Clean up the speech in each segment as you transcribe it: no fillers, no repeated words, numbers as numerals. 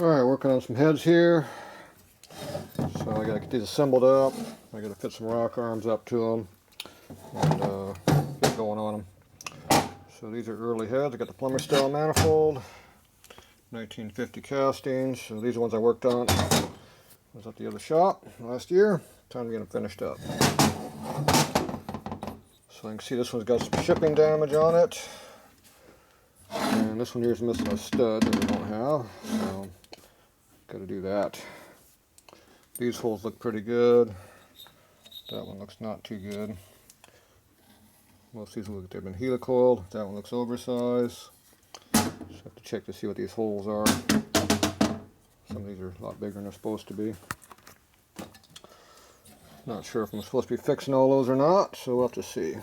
Alright, working on some heads here. So I gotta get these assembled up. I gotta fit some rock arms up to them and get going on them. So these are early heads. I got the plumber style manifold, 1950 castings. So these are ones I worked on. I was at the other shop last year. Time to get them finished up. So you can see this one's got some shipping damage on it. And this one here is missing a stud that we don't have. So got to do that. These holes look pretty good. That one looks not too good. Most of these look like they've been helicoiled. That one looks oversized. Just have to check to see what these holes are. Some of these are a lot bigger than they're supposed to be. Not sure if I'm supposed to be fixing all those or not, so we'll have to see.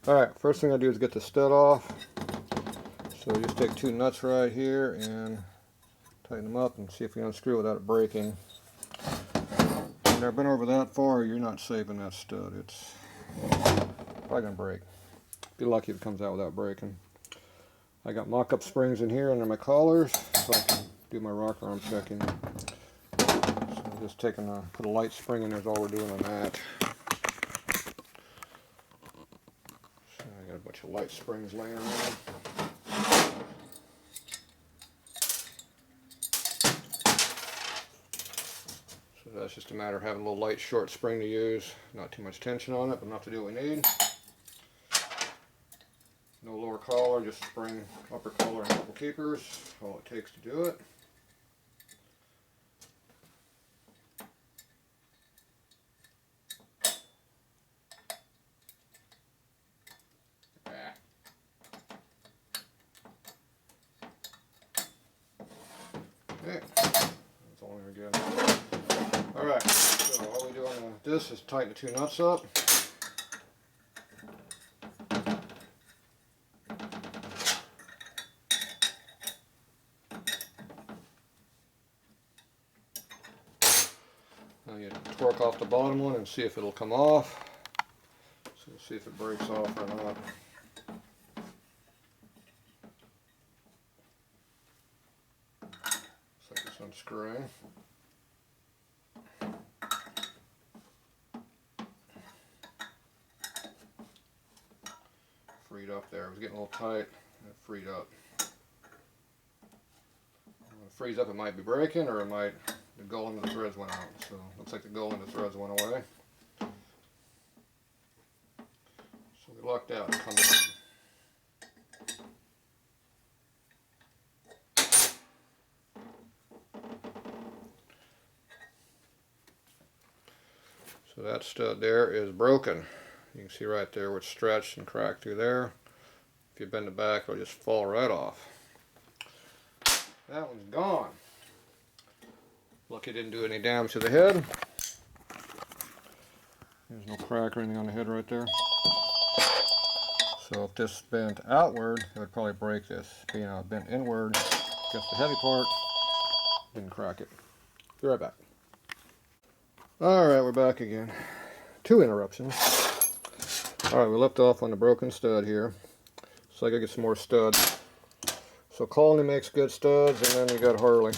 Alright, first thing I do is get the stud off. So just take two nuts right here and tighten them up and see if you unscrew without it breaking. When I've been over that far, you're not saving that stud. It's probably going to break. Be lucky if it comes out without breaking. I got mock-up springs in here under my collars so I can do my rock arm checking. So I'm just taking put a light spring in there is all we're doing on that. So I got a bunch of light springs laying around. So that's just a matter of having a little light short spring to use. Not too much tension on it, but enough to do what we need. No lower collar, just spring, upper collar, and a couple keepers. All it takes to do it. Okay, that's all we're good. Alright, so all we do on this is tighten the two nuts up. Now you torque off the bottom one and see if it'll come off. So we'll see if it breaks off or not. Looks like it's unscrewing. Freed up there. It was getting a little tight and it freed up. When it frees up, it might be breaking, or it might, the gull into the threads went out. So it looks like the gull into the threads went away. So we lucked out and come in. So that stud there is broken. You can see right there where it's stretched and cracked through there. If you bend it back, it'll just fall right off. That one's gone. Lucky it didn't do any damage to the head. There's no crack or anything on the head right there. So if this bent outward, it would probably break this. Being bent inward, just the heavy part, didn't crack it. Be right back. Alright, we're back again. 2 interruptions. Alright, we left off on the broken stud here. So I gotta get some more studs. So Colony makes good studs, and then we got Harley.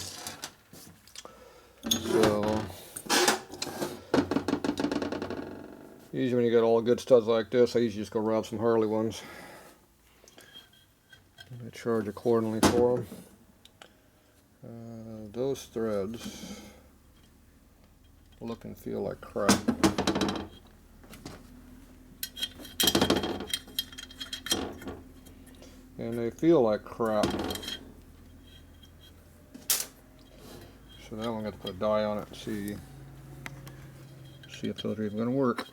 So usually when you got all good studs like this, I usually just go rob some Harley ones. And I charge accordingly for them. Those threads look and feel like crap. And they feel like crap. So now I'm going to put a die on it and see if those are even going to work.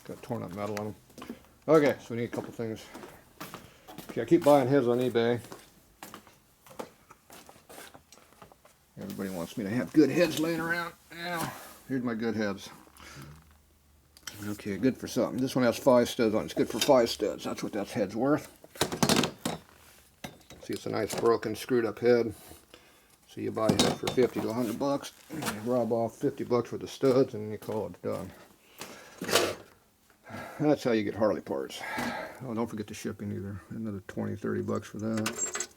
Got torn up metal on them. Okay, so we need a couple things. Okay, I keep buying heads on eBay. Everybody wants me to have good heads laying around. Now, here's my good heads. Okay, good for something. This one has 5 studs on it. It's good for 5 studs. That's what that head's worth. See, it's a nice broken, screwed up head. So you buy a head for 50 to 100 bucks. And you rob off 50 bucks for the studs and you call it done. That's how you get Harley parts. Oh, don't forget the shipping either. Another 20, 30 bucks for that.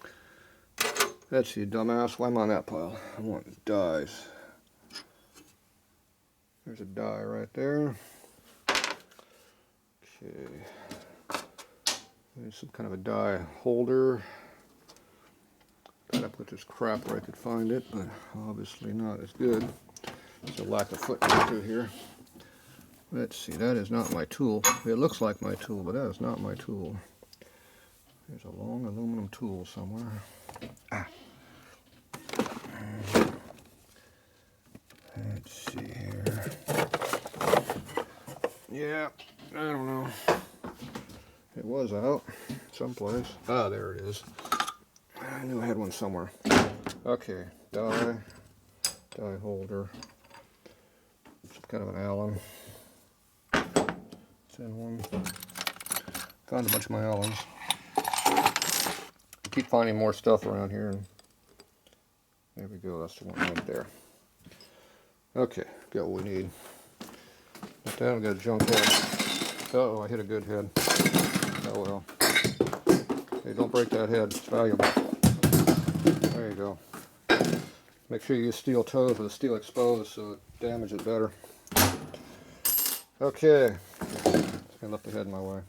Let's see, dumbass, why am I on that pile? I want dies. There's a die right there. Okay. There's some kind of a die holder. Got to put this crap where I could find it, but obviously not as good. There's a lack of footprint through here. Let's see, that is not my tool. It looks like my tool, but that is not my tool. There's a long aluminum tool somewhere. Ah. Let's see here. Yeah, I don't know. It was out someplace. Ah, there it is. I knew I had one somewhere. Okay, die holder. Some kind of an Allen. It's in one. Found a bunch of my Allens. I keep finding more stuff around here. And there we go, that's the one right there. Okay, got what we need. With that, we got a junk head. Uh-oh, I hit a good head. Oh well. Hey, don't break that head, it's valuable. There you go. Make sure you use steel toes with the steel exposed so it damages it better. Okay. I left the head in my way.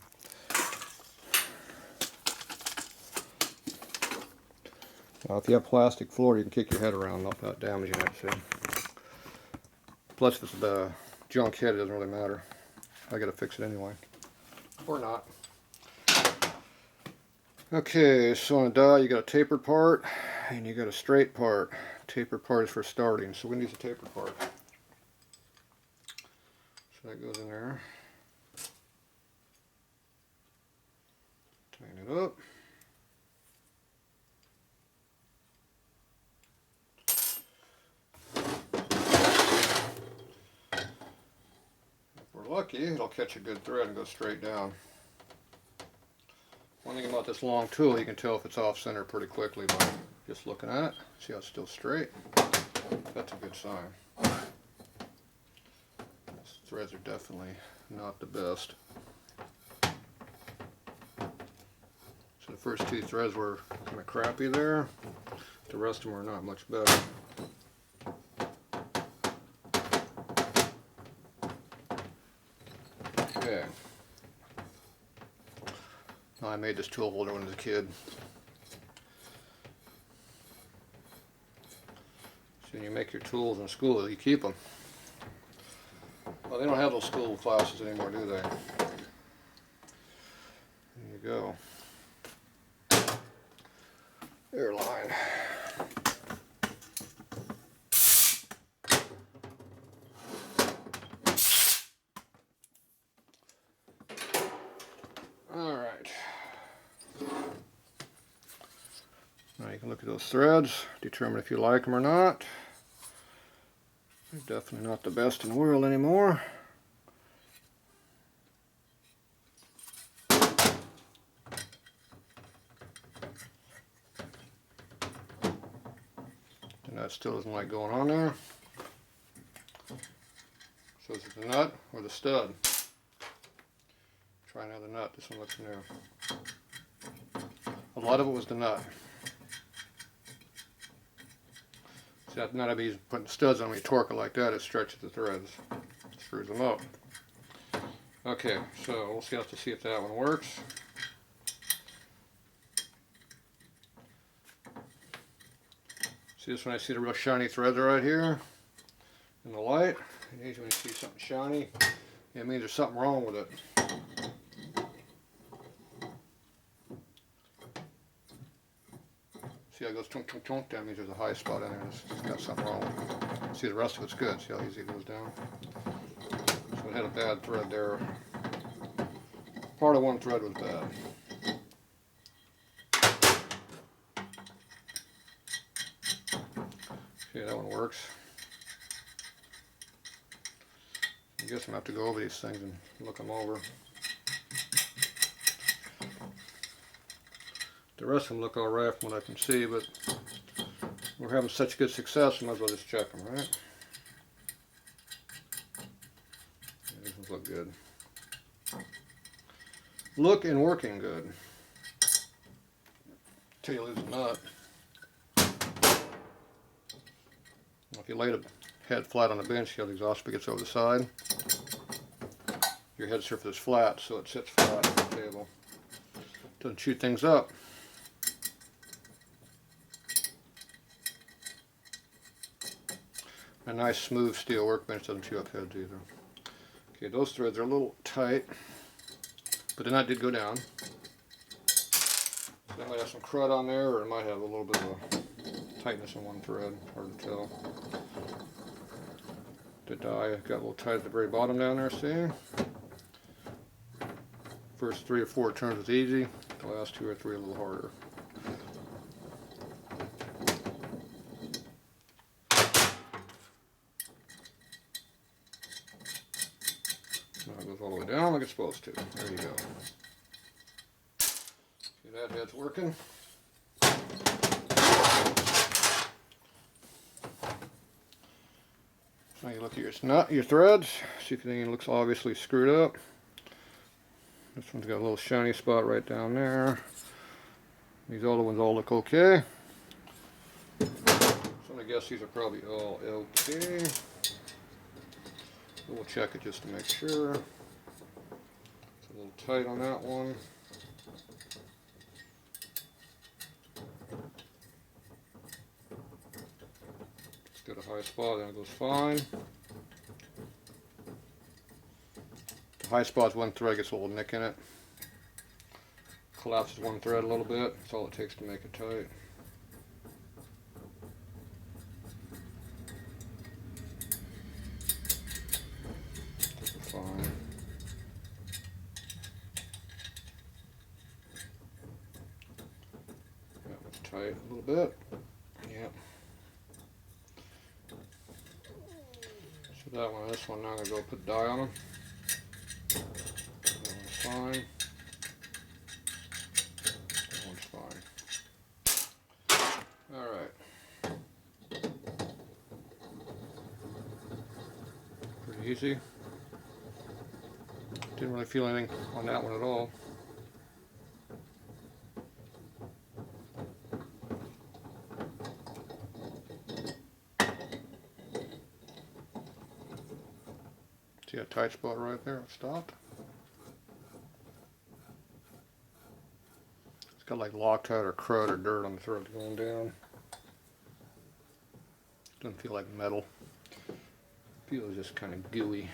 Now, if you have plastic floor, you can kick your head around without damaging it. See? Plus, if it's the junk head, it doesn't really matter. I gotta fix it anyway. Or not. Okay, so on a die, you got a tapered part and you got a straight part. Tapered part is for starting, so we're gonna use a tapered part. So that goes in there. Tighten it up. If we're lucky, it'll catch a good thread and go straight down. One thing about this long tool, you can tell if it's off center pretty quickly by just looking at it. See how it's still straight? That's a good sign. These threads are definitely not the best. So the first two threads were kind of crappy there. The rest of them are not much better. Okay. I made this tool holder when I was a kid. So when you make your tools in school, you keep them. Well, they don't have those school classes anymore, do they? There you go. Airline. Now you can look at those threads, determine if you like them or not. They're definitely not the best in the world anymore. The nut still doesn't like going on there. So is it the nut or the stud? Try another nut, this one looks new. A lot of it was the nut. See, that nut I'd be putting studs on when you torque it like that, it stretches the threads, screws them up. Okay, so we'll see if that one works. See this one? I see the real shiny threads right here in the light. And usually when you see something shiny, it means there's something wrong with it. See how it goes tunk tunk tunk? That means there's a high spot in there. It's got something wrong with it. See, the rest of it's good. See how easy it goes down? So it had a bad thread there. Part of one thread was bad. See, that one works. I guess I'm going to have to go over these things and look them over. The rest of them look alright from what I can see, but we're having such good success, we might as well just check them, right? Yeah, these ones look good. Look and working good. Till you lose a nut. If you lay the head flat on the bench, you have the exhaust spigots over the side. Your head surface is flat, so it sits flat on the table. Doesn't chew things up. A nice smooth steel workbench doesn't chew up heads either. Okay, those threads are a little tight, but then that did go down. So they might have some crud on there, or it might have a little bit of a tightness in one thread, hard to tell. The die got a little tight at the very bottom down there, see? First 3 or 4 turns was easy, the last 2 or 3 a little harder. Now it goes all the way down like it's supposed to. There you go. See, that head's working. Now you look at your threads, see if anything looks obviously screwed up. This one's got a little shiny spot right down there. These other ones all look okay. So I guess these are probably all okay. We'll check it just to make sure. It's a little tight on that one. It's got a high spot and it goes fine. High spot's one thread gets a little nick in it. Collapses one thread a little bit. That's all it takes to make it tight. Fine. That one's tight a little bit. Yep. So that one and this one, now I'm going to go put dye on them. That one's fine. That one's fine. Alright. Pretty easy. Didn't really feel anything on that one at all. See a tight spot right there? It stopped. It's got like Loctite or crud or dirt on the thread going down. Doesn't feel like metal. Feels just kind of gooey.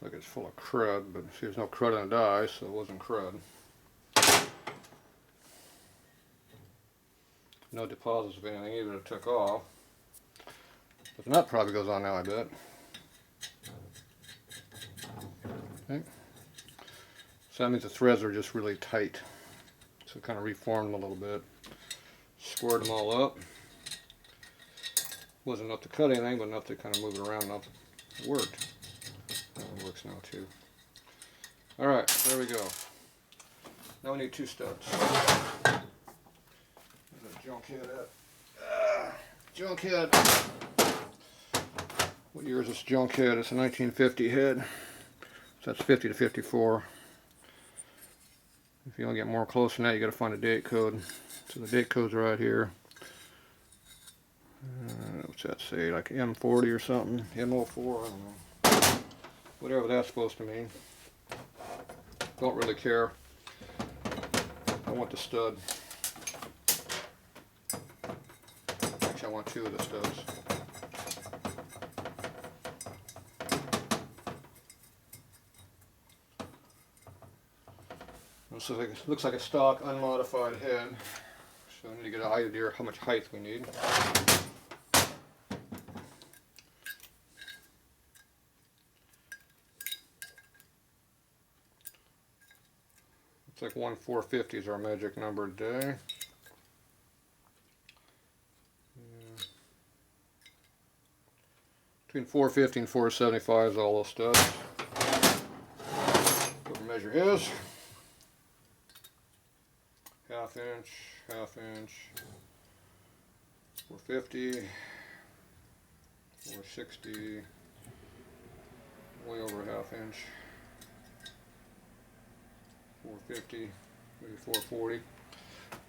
Like it's full of crud, but see, there's no crud in the die, so it wasn't crud. No deposits of anything either that took off. But the nut probably goes on now, I bet. Okay. So that means the threads are just really tight. So kind of reformed them a little bit. Squared them all up. Wasn't enough to cut anything, but enough to kind of move it around enough. It worked. That works now too. Alright, there we go. Now we need 2 studs. Where's that junk head at? Junk head. What year is this junk head? It's a 1950 head. So that's 50 to 54. If you want to get more close than that, you got to find a date code. So the date code's right here. What's that say? Like M40 or something? M04? I don't know. Whatever that's supposed to mean. Don't really care. I want the stud. Actually, I want 2 of the studs. This looks like a stock unmodified head. So I need to get an idea of how much height we need. Looks like 1/450 is our magic number today. Yeah. Between 450 and 475 is all those studs. What the measure is. Half inch, 450, 460, way over a ½ inch. 450, maybe 440.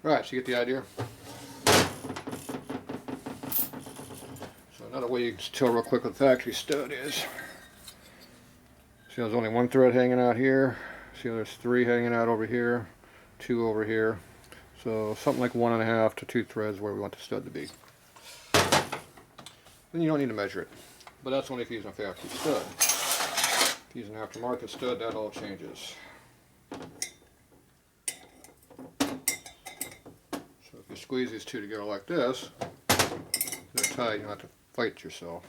Alright, so you get the idea. So another way you can tell real quick what the factory stud is. See, there's only one thread hanging out here. See, there's 3 hanging out over here, 2 over here. So something like 1.5 to 2 threads where we want the stud to be. Then you don't need to measure it. But that's only if you're using a factory stud. If you're using an aftermarket stud, that all changes. So if you squeeze these two together like this, they're tight, you don't have to fight yourself.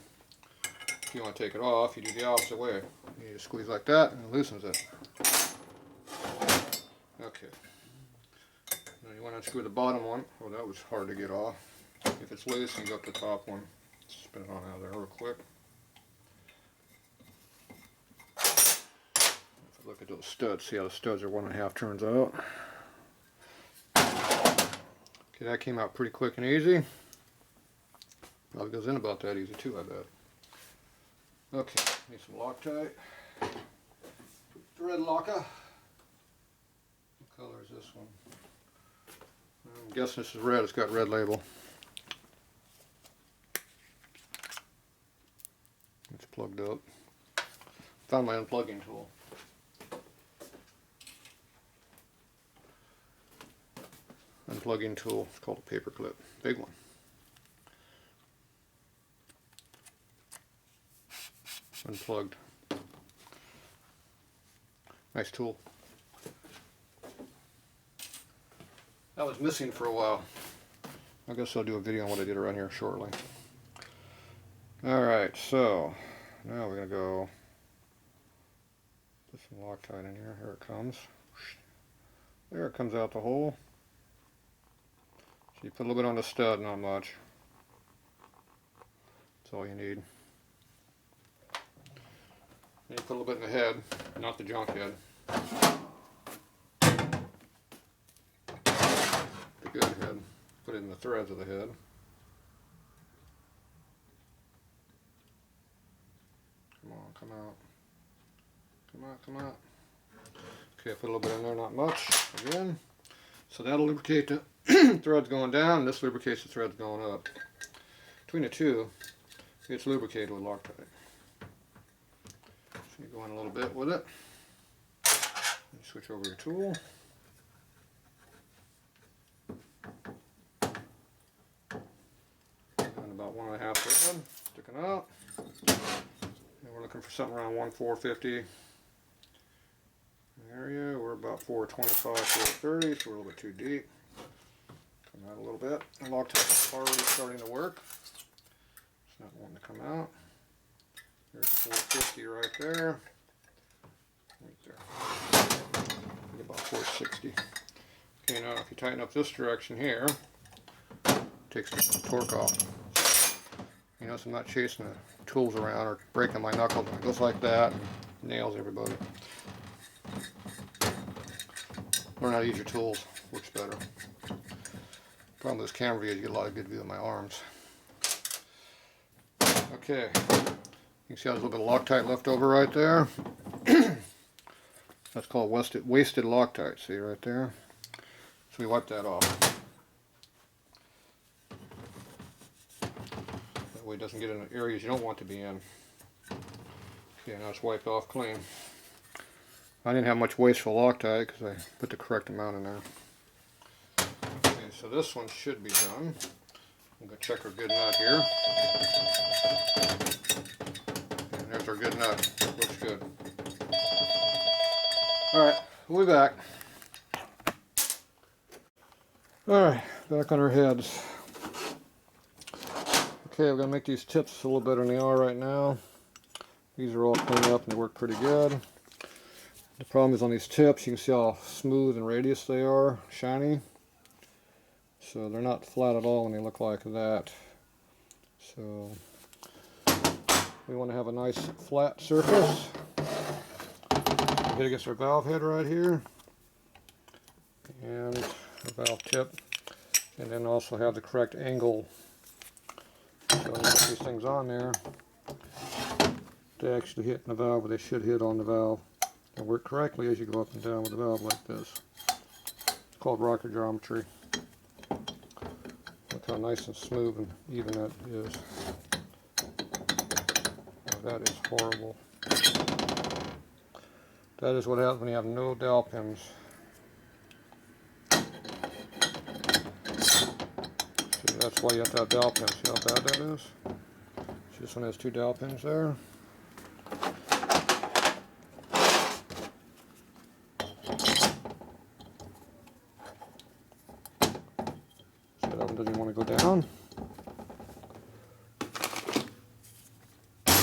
If you want to take it off, you do the opposite way. You just squeeze like that and it loosens it. Okay. Now you want to unscrew the bottom one. Oh, that was hard to get off. If it's loose, you can go up the top one. Spin it on out of there real quick. Look at those studs. See how the studs are 1.5 turns out. Okay, that came out pretty quick and easy. Probably goes in about that easy too, I bet. Okay, need some Loctite. Thread locker. What color is this one? I'm guessing this is red. It's got red label. It's plugged up. Found my unplugging tool. Unplugging tool. It's called a paper clip. Big one. Unplugged. Nice tool. That was missing for a while. I guess I'll do a video on what I did around here shortly. Alright, so now we're going to go put some Loctite in here. Here it comes. There it comes out the hole. So you put a little bit on the stud, not much. That's all you need. And you put a little bit in the head, not the junk head. The good head. Put it in the threads of the head. Come on, come out. Come out, come out. Okay, I put a little bit in there, not much. Again. So that'll lubricate the threads going down, and this lubricates the threads going up. Between the two, it's lubricated with Loctite. So you go in a little bit with it. You switch over your tool. And about 1.5 thread sticking out. And we're looking for something around 1/450 area. We're about 425, 430, so we're a little bit too deep. Come out a little bit. The Loctite is already starting to work. It's not wanting to come out. There's 450 right there. Right there. Maybe about 460. Okay, now if you tighten up this direction here, it takes the torque off. You notice I'm not chasing the tools around or breaking my knuckles. It goes like that and nails everybody. Learn how to use your tools. Works better. Problem with this camera view is you get a lot of good view of my arms. Okay. You can see there's a little bit of Loctite left over right there. That's called wasted Loctite. See right there? So we wipe that off. That way it doesn't get in areas you don't want to be in. Okay, now it's wiped off clean. I didn't have much wasteful Loctite because I put the correct amount in there. Okay, so this one should be done. I'm going to check our good nut here. And there's our good nut. Looks good. Alright, we'll be back. Alright, back on our heads. Okay, we're going to make these tips a little better than they are right now. These are all cleaned up and they work pretty good. The problem is on these tips, you can see how smooth and radius they are, shiny. So they're not flat at all when they look like that. So we want to have a nice flat surface. Hit against our valve head right here. And the valve tip. And then also have the correct angle So when you put these things on there, they actually hit in the valve, but they should hit on the valve and work correctly as you go up and down with the valve like this. It's called rocker geometry. Look how nice and smooth and even that is. Oh, that is horrible. That is what happens when you have no dowel pins. See, that's why you have to have dowel pins. See how bad that is? See, this one has 2 dowel pins there. So that one doesn't want to go down. It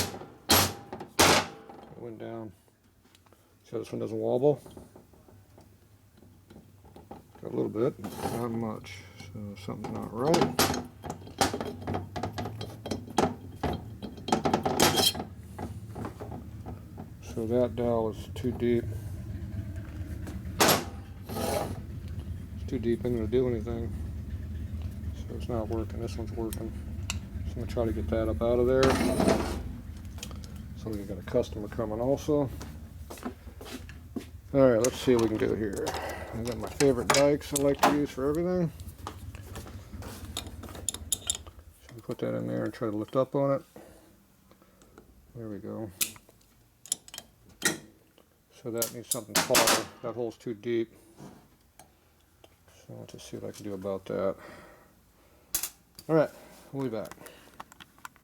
went down. So this one doesn't wobble. Got a little bit, not much. So something's not right. So that dowel is too deep. It's too deep in to do anything. So it's not working. This one's working. So I'm going to try to get that up out of there. So we've got a customer coming also. Alright, let's see what we can do here. I've got my favorite dikes I like to use for everything. So we put that in there and try to lift up on it. There we go. So that needs something taller. That hole's too deep. So let's just see what I can do about that. Alright, we'll be back.